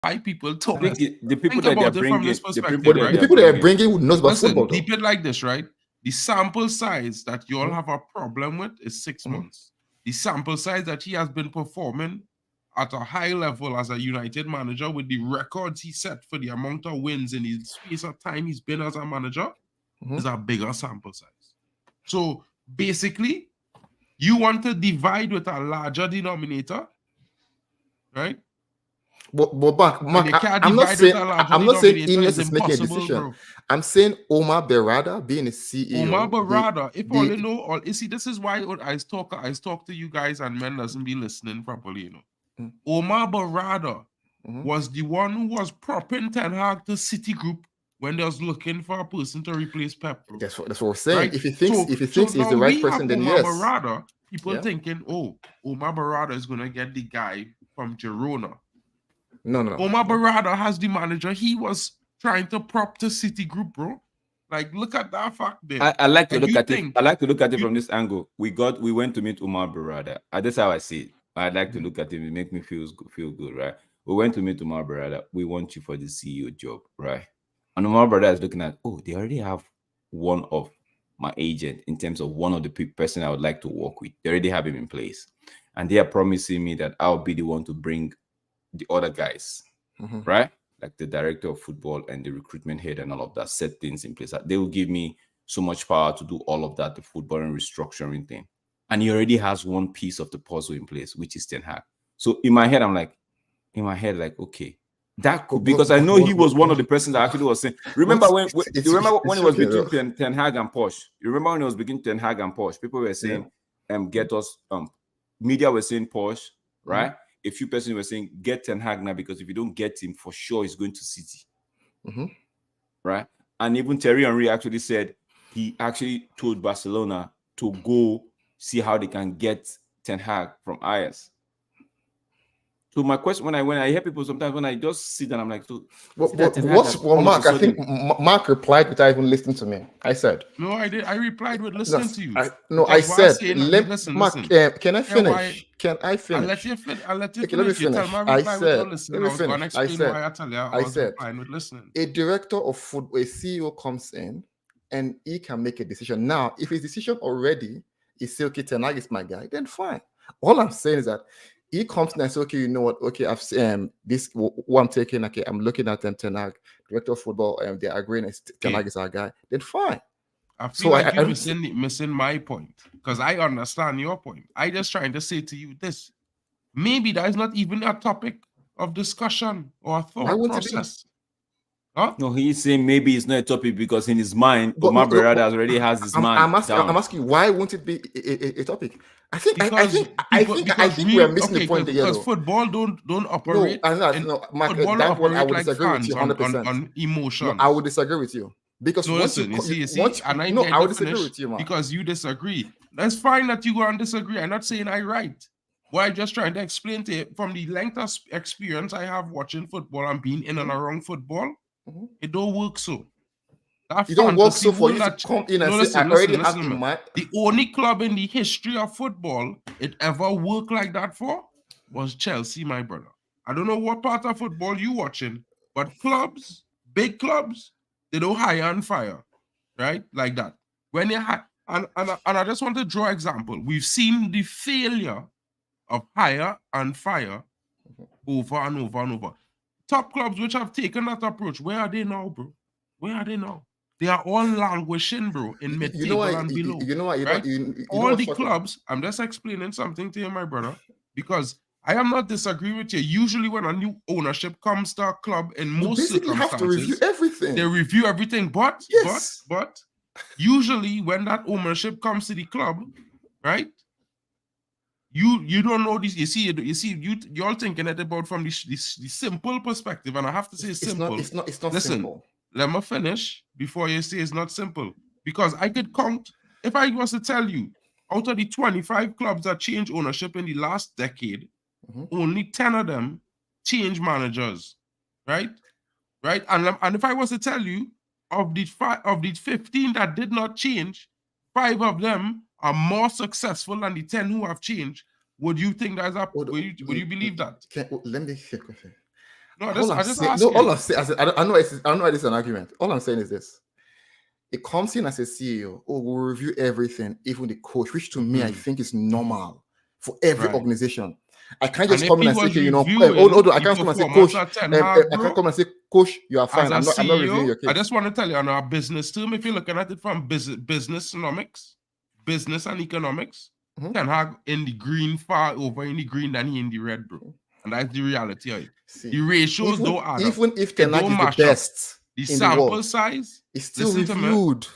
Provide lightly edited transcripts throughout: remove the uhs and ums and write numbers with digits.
why people talk. The people Think that they're about it from bringing, this the perspective, people right? The people that are bringing knows about Listen, football. Though. deep it like this, right? The sample size that you all have a problem with is 6 months. The sample size that he has been performing at a high level as a United manager with the records he set for the amount of wins in the space of time he's been as a manager is a bigger sample size. So basically, you want to divide with a larger denominator, right? But Mark, I'm not saying Ineos is making a decision. Bro. I'm saying Omar Berrada being a CEO. Omar Berrada, if all you know, you see, this is why I talk to you guys and men doesn't be listening properly, you know. Omar Berrada was the one who was propping Ten Hag to Citigroup when they was looking for a person to replace Pep. Bro. That's what we're saying. Right? If he thinks he's the right person, then Omar yes. Berrada, people thinking, oh, Omar Berrada is gonna get the guy from Girona. No. Omar Berrada has the manager he was trying to prop to Citigroup, bro. Like, look at that fact there. I like to look at it. I like to look at it from this angle. We went to meet Omar Berrada. That's how I see it. I'd like to look at him. It make me feel good, right? We went to meet Omar Berrada. We want you for the CEO job, right? And Omar Berrada is looking at, they already have one of my agent in terms of one of the person I would like to work with. They already have him in place, and they are promising me that I'll be the one to bring the other guys, right? Like the director of football and the recruitment head and all of that, set things in place. They will give me so much power to do all of that, the football and restructuring thing. And he already has one piece of the puzzle in place, which is Ten Hag. So in my head, okay, that could, because I know he was one of the persons that actually was saying. Remember when it was between Ten Hag and Posh? You remember when it was between Ten Hag and Posh? People were saying, get us. Media were saying Posh, right? A few persons were saying, get Ten Hag now, because if you don't get him, for sure he's going to City. Right? And even Thierry Henry actually said he actually told Barcelona to go see how they can get Ten Hag from Ajax. So my question, when I hear people sometimes, when I just sit and I'm like, so Mark? I think Mark replied without even listening to me. I said, no, I did. I replied with listening to you. I said, Mark, can I finish? Can I finish? I'll let you finish. Let me finish. I said, a director of football, a CEO comes in and he can make a decision. Now, if his decision already is say, okay, Ten Hag is my guy, then fine. All I'm saying is that he comes and says, okay, you know what? Okay, I've this what I'm taking. Okay, I'm looking at them. Ten Hag, director of football, and they're agreeing. Ten Hag is our guy. Then fine. I feel like you're missing my point, because I understand your point. I just trying to say to you this: maybe that is not even a topic of discussion or a thought process. Huh? No, he's saying maybe it's not a topic because in his mind, Omar Berrada already has his man. I'm asking, why won't it be a topic? I think we are missing the point there. Because football don't operate. No, Mark, that one I would disagree with you 100%. On emotion. No, I would disagree with you. Because I would disagree with you, man. Because you disagree. That's fine that you go and disagree. I'm not saying I'm right. Well, I'm just trying to explain to you from the length of experience I have watching football and being in and around football. It don't work so. It don't work so for you to come in and say, I already have in mind. The only club in the history of football it ever worked like that for was Chelsea, my brother. I don't know what part of football you watching, but clubs, big clubs, they don't hire and fire, right? Like that. When they and I just want to draw an example. We've seen the failure of hire and fire over and over and over. Top clubs which have taken that approach, where are they now, bro? Where are they now? They are all languishing, bro, in mid-table and below. You know what? All the clubs, I'm just explaining something to you, my brother, because I am not disagreeing with you. Usually when a new ownership comes to a club, in most circumstances, have to review everything. They review everything, but usually when that ownership comes to the club, right? You don't know this. You see, you're thinking it about from the simple perspective, and I have to say simple. It's not simple. Let me finish before you say it's not simple. Because I could count, if I was to tell you, out of the 25 clubs that changed ownership in the last decade, only 10 of them changed managers, right? Right? And if I was to tell you, of the 15 that did not change, 5 of them are more successful than the 10 who have changed. Would you think that's up? Would you believe that? Let me hear question. No, I All I'm just saying, ask no, you. all I'm saying, I don't know. I don't know this is an argument. All I'm saying is this: it comes in as a CEO. Oh, we'll review everything, even the coach, which to me I think is normal for every Right. organization. I can't And just if come in he and say, was okay, you know, reviewing hold on. I the can't come and say, performance coach. at Ten I Hag, can't bro, come and say, coach, you are as fine. a I'm not reviewing CEO, your case. I just want to tell you on our business term, if you're looking at it from business and economics, Ten Hag in the green, far over in the green than he in the red, bro. And that's the reality of it. See, the ratios don't add up. Even if It Ten Hag don't is the match up. best The in the sample world, size, it's still listen to me. reviewed.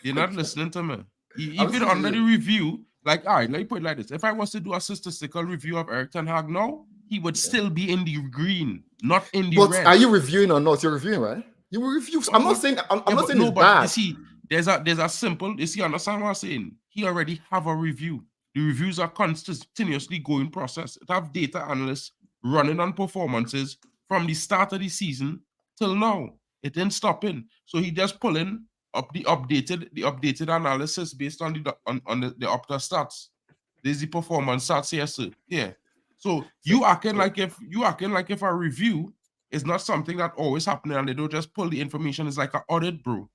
You're not listening to me. I'm Even listening to under the you. review, like, all right, let me put it like this. If I was to do a statistical review of Eric Ten Hag now, he would still be in the green, not in the But red. are you reviewing or not? You're reviewing, right? You will review. I'm not saying it's but bad. you see, there's a simple. You see, understand what I'm saying? He already have a review. The reviews are continuously going process. It have data analysts running on performances from the start of the season till now. It didn't stop in. So he just pulling up the updated analysis based on the Opta stats. There's the performance stats here, sir. Yeah. So you acting like if a review is not something that always happening and they don't just pull the information. It's like an audit, bro.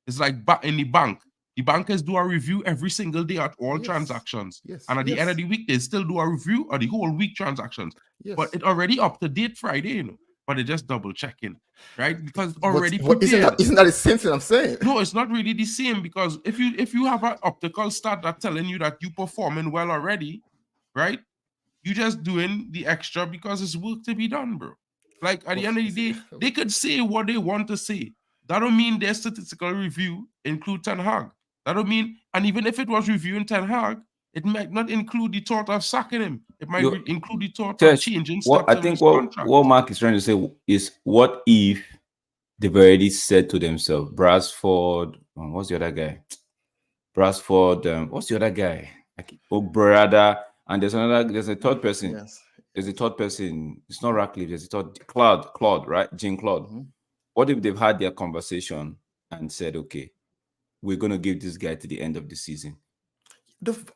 It's like in the bank. The bankers do a review every single day at all transactions. And at the end of the week, they still do a review of the whole week transactions. But it already up to date Friday, you know. But they just double checking, right? Because it's already prepared. Isn't that the same thing I'm saying? No, it's not really the same, because if you have an optical stat that's telling you that you performing well already, right? You just doing the extra because it's work to be done, bro. Like at the end of the day, they could say what they want to say. That don't mean their statistical review include Ten Hag. That don't mean, and even if it was reviewing Ten Hag, it might not include the thought of sacking him. It might include the thought of changing stuff in his contract. What Mark is trying to say is, what if they've already said to themselves, Brasford, what's the other guy? Brasford, what's the other guy? Brada, and there's a third person. Yes. There's a third person. It's not Ratcliffe. There's a third, Claude, right? Jean-Claude. What if they've had their conversation and said, okay, we're going to give this guy to the end of the season?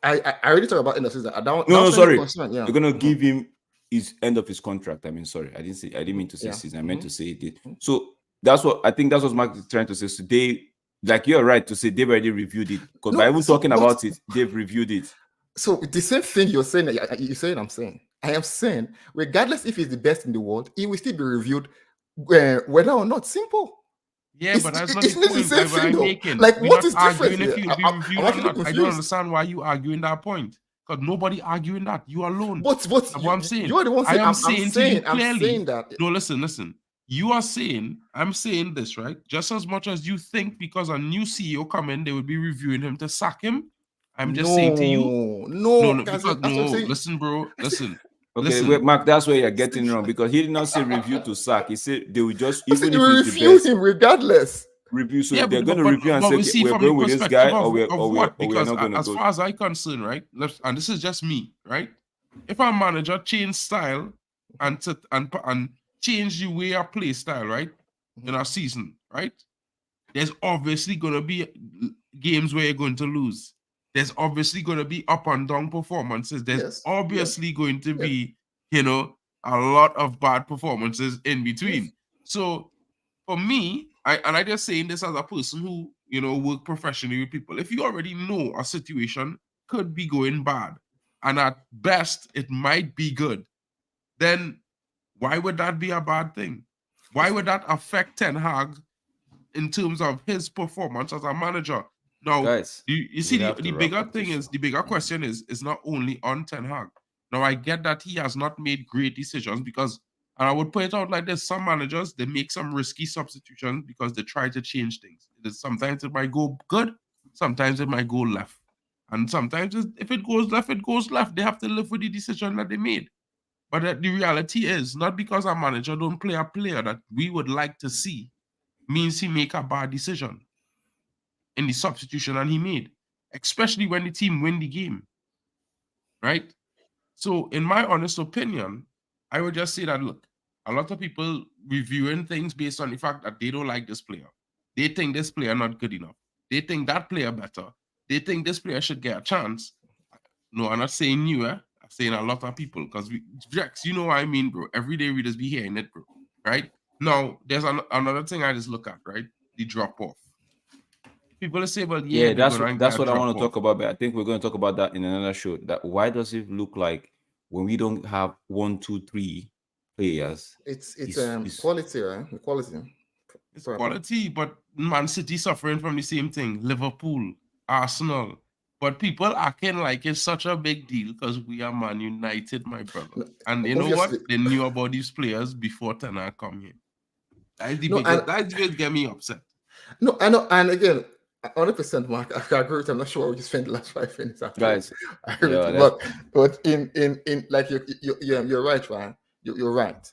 I already talked about end of season. Sorry. Yeah. We're going to give him his end of his contract. I mean, sorry, I didn't mean to say season. I meant to say it. So that's what Mark is trying to say. So like, you're right to say they've already reviewed it. Because by even talking about it, they've reviewed it. So the same thing you're saying, I'm saying. I am saying, regardless if he's the best in the world, he will still be reviewed whether or not. Simple. Yeah, but that's not the point I'm making. Like, we're what not is arguing different if you'll be reviewed or not. I don't understand why you arguing that point. Because nobody arguing that. You alone. What I'm saying. You're the one saying, I'm saying to you clearly. I'm saying that. No, listen. You are saying, I'm saying this, right? Just as much as you think because a new CEO come in, they would be reviewing him to sack him. I'm just saying to you. Listen, bro. Listen. Okay, wait, Mark, that's where you're getting wrong, because he did not say review to sack. He said they will just, even if he's the best, him regardless. Review. So they're going to review and say, okay, we're going with this guy, or we're not going to go. As far as I'm concerned, right? And this is just me, right? If a manager change style and change the way I play style, right, in a season, right, there's obviously going to be games where you're going to lose. There's obviously going to be up and down performances. There's obviously going to be, a lot of bad performances in between. So for me, I just saying this as a person who, work professionally with people. If you already know a situation could be going bad, and at best it might be good, then why would that be a bad thing? Why would that affect Ten Hag in terms of his performance as a manager? Now, guys, you see, the bigger thing is, the bigger question is not only on Ten Hag. Now, I get that he has not made great decisions because, and I would put it out like this, some managers, they make some risky substitutions because they try to change things. Sometimes it might go good, sometimes it might go left. And sometimes if it goes left, it goes left. They have to live with the decision that they made. But the reality is, not because a manager don't play a player that we would like to see means he make a bad decision in the substitution and he made, especially when the team win the game, right? So in my honest opinion, I would just say that, look, a lot of people reviewing things based on the fact that they don't like this player. They think this player not good enough. They think that player better. They think this player should get a chance. No, I'm not saying you, I'm saying a lot of people, because Jax, you know what I mean, bro. Every day we just be hearing it, bro. right? Now, there's another thing I just look at, right? The drop off. People say, well, yeah, Yeah, they're going to that's get what I drop want to off. talk about. But I think we're going to talk about that in another show. That why does it look like when we don't have 1, 2, 3 players? It's It's quality, right? Quality. It's Proper. quality, but Man City suffering from the same thing. Liverpool, Arsenal. But people acting like it's such a big deal because we are Man United, my brother. No, And you know what? obviously, They knew about these players before Tenor come here. That's the no, biggest. and That's the biggest get me upset. no, I know, and again, 100%, Mark. I agree with. I'm not sure what you spent the last 5 minutes after. guys. I agree with Yeah, you, that's but in like you're right, right? You're right.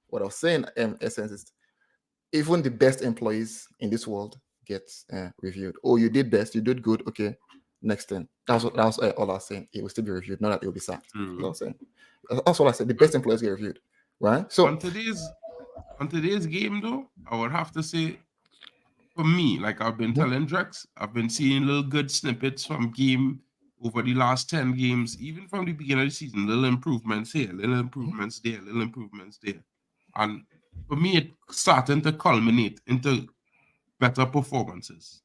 What I was saying, in essence, is even the best employees in this world get reviewed. Oh, you did best, you did good. Okay, next thing. That's all I was saying. It will still be reviewed, not that it will be sacked. That's what I was saying. That's all I said. The best employees get reviewed, right? So, On today's game, though, I would have to say, for me, like I've been telling Drex, I've been seeing little good snippets from game over the last 10 games, even from the beginning of the season, little improvements here, little improvements there, little improvements there. And for me, it's starting to culminate into better performances.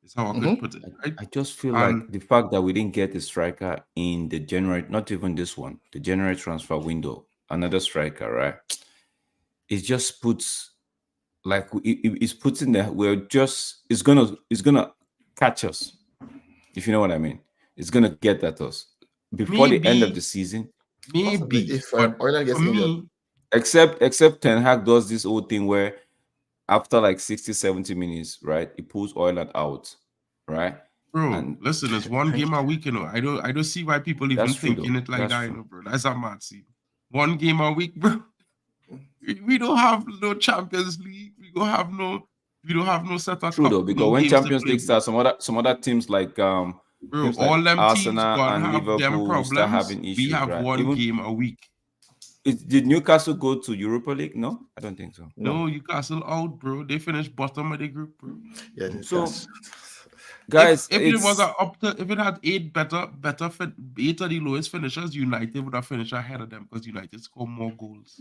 Is how I could put it, right? I just feel And like the fact that we didn't get a striker in the January, not even this one, the January transfer window, another striker, right? It just puts like it's puts in there. We're just it's gonna catch us, if you know what I mean. It's gonna get at us before the end of the maybe, season. possibly maybe, if but Oiland for gets injured, me, Except Ten Hag does this whole thing where after like 60, 70 minutes, right, he pulls Oiland out, right? bro, And listen, it's one game a week, you know. I don't see why people even that's true thinking though. it like That's that, you true. know, bro. That's a mad scene. One game a week, bro. We don't have no Champions League. We don't have no set of True cup, though, because no when games to Champions play, League bro. starts, some other Bro, teams like all them teams Arsenal gonna and have them Liverpool will start problems. having We issues, have right? one Even game a week. did Newcastle go to Europa League? No, I don't think so. no. No, Newcastle out, bro. They finished bottom of the group, bro. Yeah, So, that's guys, If it was a up to if it had eight of the lowest finishers, United would have finished ahead of them because United scored more goals,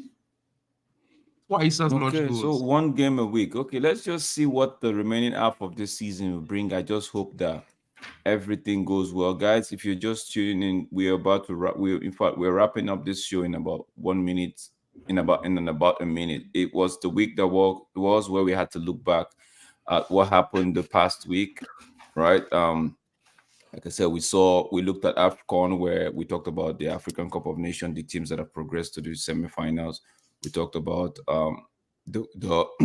twice as much okay. So goals. one game a week. Okay, let's just see what the remaining half of this season will bring. I just hope that everything goes well, guys. If you're just tuning in, we're about to wrap. We're wrapping up this show in about 1 minute. In about a minute. It was the week that was where we had to look back at what happened the past week, right? Like I said, we looked at AFCON where we talked about the African Cup of Nations, the teams that have progressed to the semifinals. We talked about the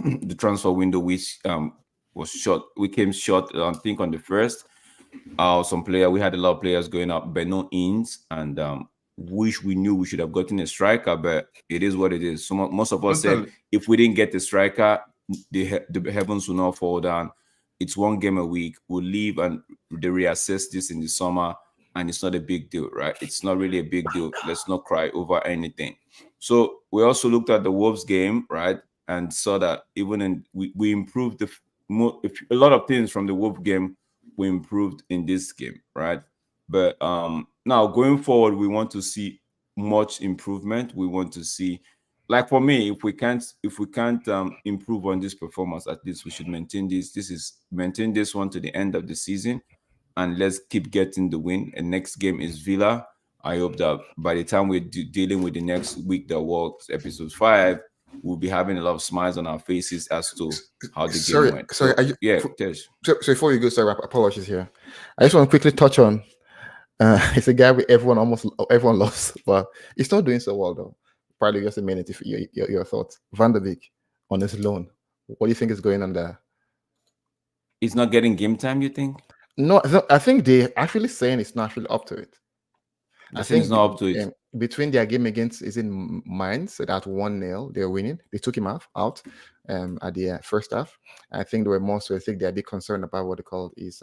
the transfer window, which was short. We came short, I think, on the first. We had a lot of players going up, but no ins, and wish we knew we should have gotten a striker, but it is what it is. So most of us said if we didn't get the striker, the heavens will not fall down. It's one game a week. We'll leave and they reassess this in the summer, and it's not a big deal, right? It's not really a big deal. Let's not cry over anything. So we also looked at the Wolves game, right, and saw that we improved a lot of things from the Wolves game. We improved in this game, right? But now going forward, we want to see much improvement. We want to see, like for me, if we can't improve on this performance, at least we should maintain this. Maintain this one to the end of the season, and let's keep getting the win. And next game is Villa. I hope that by the time we're dealing with the next week that was episode 5, we'll be having a lot of smiles on our faces as to how the game went. Sorry. So, Tej. So before you go, sorry, apologies here. I just want to quickly touch on. It's a guy everyone loves, but he's not doing so well though. Probably just a minute. If your thoughts, Van der Beek on his loan, what do you think is going on there? He's not getting game time, you think? No, I think they're actually saying it's not really up to it. I think it's not up to it. Between their game against Mainz, so that 1-0, they're winning. They took him out at the first half. I think they were more so. I think they're a bit concerned about what they call his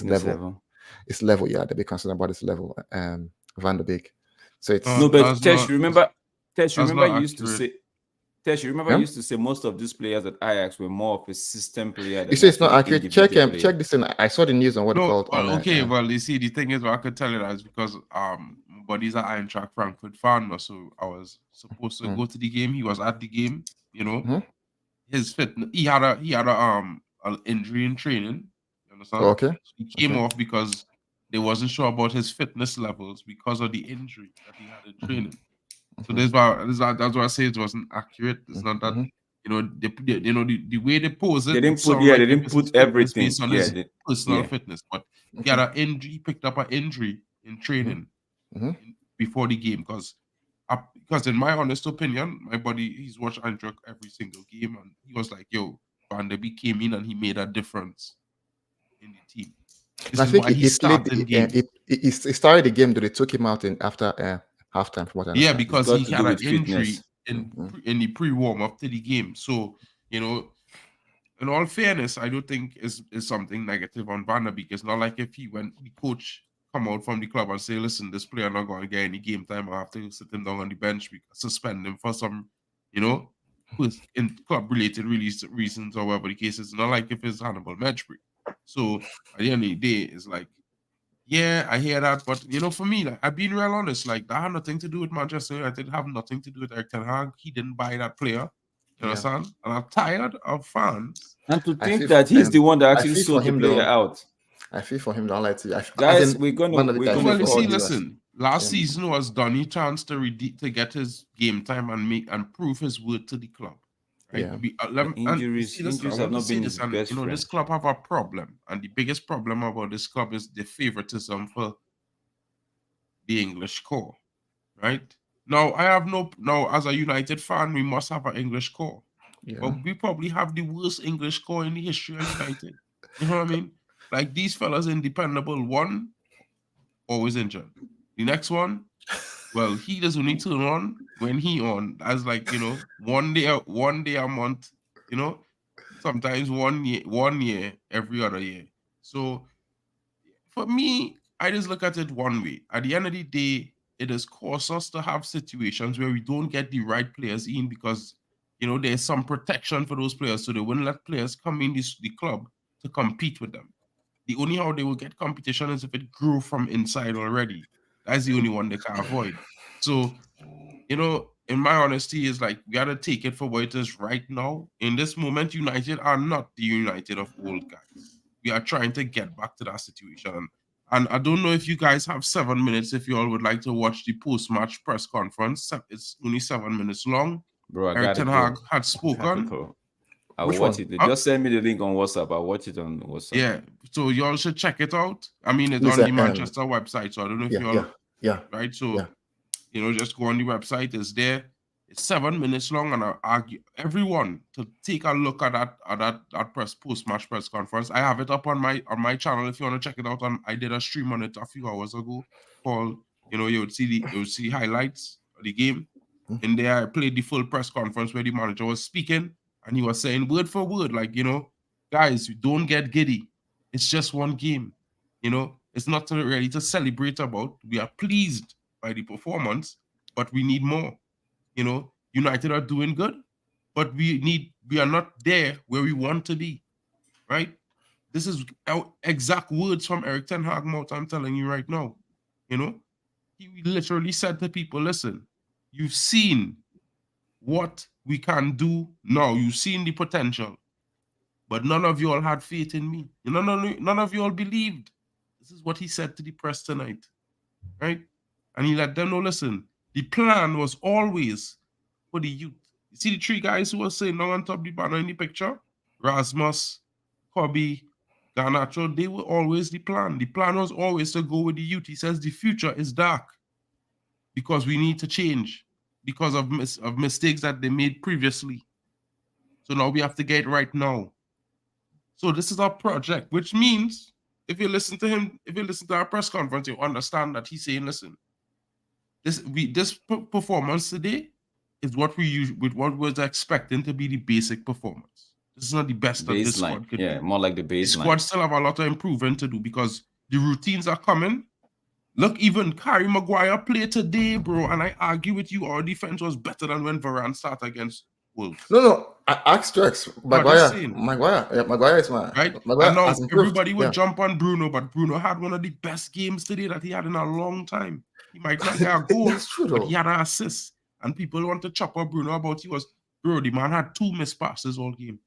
level. It's level, yeah. They're a bit concerned about his level. Van der Beek. So it's no, but Tesh, remember you used to say. Tesh, remember you used to say most of these players at Ajax were more of a system player. You say it's not accurate. Check this in. I saw the news on what they called. Okay, well, you see, the thing is, what I could tell you that is because buddy's an Eintracht Frankfurt fan, so I was supposed to go to the game. He was at the game, you know. His fitness, he had an injury in training. You understand? Okay. So he came off because they wasn't sure about his fitness levels because of the injury that he had in training. So that's why I say it wasn't accurate. It's not that you know the way they pose it. They didn't put everything based on his personal fitness, but he had an injury. He picked up an injury in training before the game because in my honest opinion, my buddy, he's watched Eintracht every single game, and he was like, "Yo, Van der Beek came in and he made a difference in the team." I think he started the game, but they took him out after halftime. Yeah, because he had an injury in the pre-warm up to the game. So, you know, in all fairness, I don't think is something negative on Van der Beek. It's not like if the coach come out from the club and say, listen, this player not going to get any game time. I have to sit him down on the bench, suspend him for some, you know, in club-related reasons or whatever the case is. Not like if it's Hannibal Mejbri. So, at the end of the day, it's like, yeah, I hear that, but you know, for me, like I've been real honest, like that had nothing to do with Manchester United, have nothing to do with Erik ten Hag. He didn't buy that player. You understand? And I'm tired of fans. And to think that he's the one that actually sold the player out. I feel for him, don't lie to you. Guys, we're gonna listen. Last season was Donny's chance to get his game time and prove his worth to the club. Right? Yeah. Injuries have not been his best friend. This club have a problem, and the biggest problem about this club is the favoritism for the English core. Right now, as a United fan, we must have an English core, but we probably have the worst English core in the history of United. You know what I mean? Like these fellas, independable. One always injured. The next one, well, he does only turn on when he on. That's like, you know, one day a month, you know, sometimes 1 year, every other year. So for me, I just look at it one way. At the end of the day, it has caused us to have situations where we don't get the right players in because, you know, there's some protection for those players. So they wouldn't let players come in the club to compete with them. The only how they will get competition is if it grew from inside already. That's the only one they can avoid. So, you know, in my honesty, is like we gotta take it for what it is right now. In this moment, United are not the United of old, guys. We are trying to get back to that situation. And I don't know if you guys have 7 minutes if you all would like to watch the post-match press conference. It's only 7 minutes long. Bro, Erik ten Hag had spoken. I'll watch it. Just send me the link on WhatsApp. I'll watch it on WhatsApp. Yeah, so y'all should check it out. I mean, it's on the Manchester website, so I don't know if y'all... Right, so, you know, just go on the website. It's there. It's 7 minutes long, and I argue everyone to take a look at that post-match press conference. I have it up on my channel if you want to check it out. I did a stream on it a few hours ago called, you know, you would see highlights of the game. In there, I played the full press conference where the manager was speaking. And he was saying word for word, like, you know, guys, don't get giddy. It's just one game. You know, it's not really to celebrate about. We are pleased by the performance, but we need more. You know, United are doing good, but we are not there where we want to be. Right? This is our exact words from Erik ten Hag mouth, I'm telling you right now. You know, he literally said to people, listen, you've seen what we can do now. You've seen the potential, but none of you all had faith in me. None of you all believed. This is what he said to the press tonight, right? And he let them know, listen, the plan was always for the youth. You see the three guys who were sitting now on top of the banner in the picture? Rasmus, Kobe, Garnacho, they were always the plan. The plan was always to go with the youth. He says the future is dark because we need to change, because of mistakes that they made previously. So now we have to get right now. So this is our project, which means if you listen to him, if you listen to our press conference, you understand that he's saying, listen, this performance today is what we was expecting to be the basic performance. This is not the best that this squad could do. More like the baseline. The squad still have a lot of improving to do because the routines are coming. Look, even Harry Maguire played today, bro, and I argue with you, our defense was better than when Varane started against Wolves. No, ask Strex. Maguire is my... Right? Maguire, and now everybody would jump on Bruno, but Bruno had one of the best games today that he had in a long time. He might not get a goal, That's true, but though. he had an assist. And people want to chop up Bruno about bro, the man had 2 missed passes all game.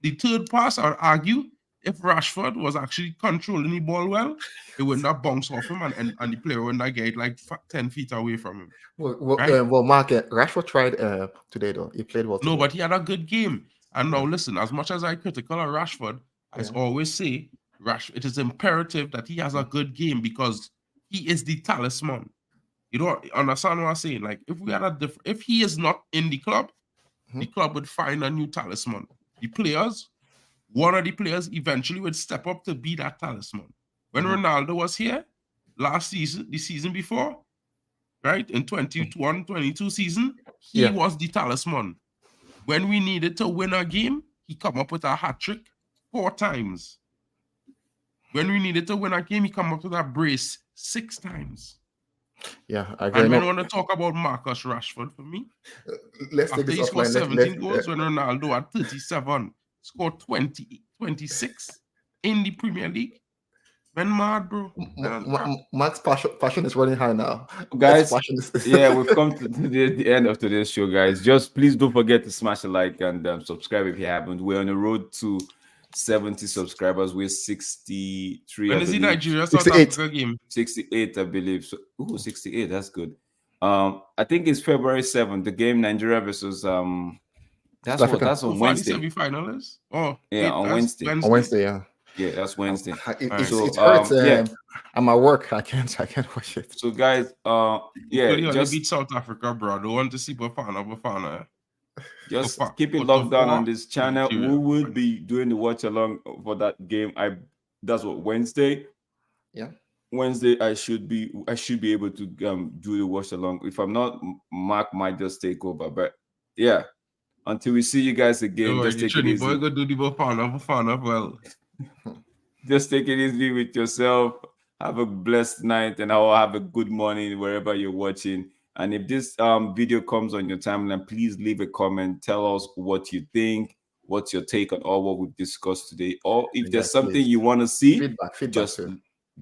The third pass, I would argue, if Rashford was actually controlling the ball well, it would not bounce off him and the player would not get like 10 feet away from him. Well, Mark, Rashford tried today, though. He played well today. No, but he had a good game. And now listen, as much as I critical of Rashford, I always say it is imperative that he has a good game because he is the talisman. You don't understand what I'm saying? Like, if we had if he is not in the club would find a new talisman. The players, one of the players eventually would step up to be that talisman. When Ronaldo was here last season, the season before, right, in 21-22 season, he was the talisman. When we needed to win a game, he come up with a hat-trick 4 times. When we needed to win a game, he come up with a brace 6 times. Yeah, I agree. And when I want to talk about Marcus Rashford for me, let's take this offline. 17 goals when Ronaldo at 37 scored 26 in the Premier League. Man, mad, bro. Mark's passion is running high now, guys. Yeah, we've come to the end of today's show, guys. Just please don't forget to smash a like and subscribe if you haven't. We're on the road to 70 subscribers. We're 63. When is the Nigeria South Africa game? 68, I believe. So, 68. That's good. I think it's February 7th. The game Nigeria versus that's on Wednesday. Semi-final is? Oh, yeah, on Wednesday. On Wednesday, yeah. Yeah, that's Wednesday. It hurts. I'm at work. I can't watch it. So, guys, just beat South Africa, bro. Don't want to see Bafana. Just keep it locked down on this channel. We will be doing the watch along for that game. That's what Wednesday. Yeah. Wednesday, I should be able to do the watch along. If I'm not, Mark might just take over. But yeah, until we see you guys again, just take it easy. Boy, go do the Bafana well. Just take it easy with yourself. Have a blessed night, and I'll have a good morning wherever you're watching. And if this video comes on your timeline, please leave a comment. Tell us what you think. What's your take on all what we've discussed today? Or if there's something you want to see, feedback just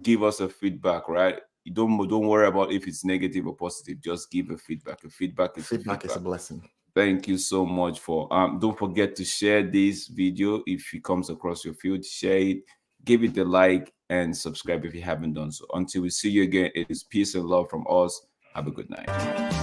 give us a feedback, right? You don't worry about if it's negative or positive. Just give a feedback. Feedback is a blessing. Thank you so much for don't forget to share this video if it comes across your feed. Share it, give it a like, and subscribe if you haven't done so. Until we see you again, it is peace and love from us. Have a good night.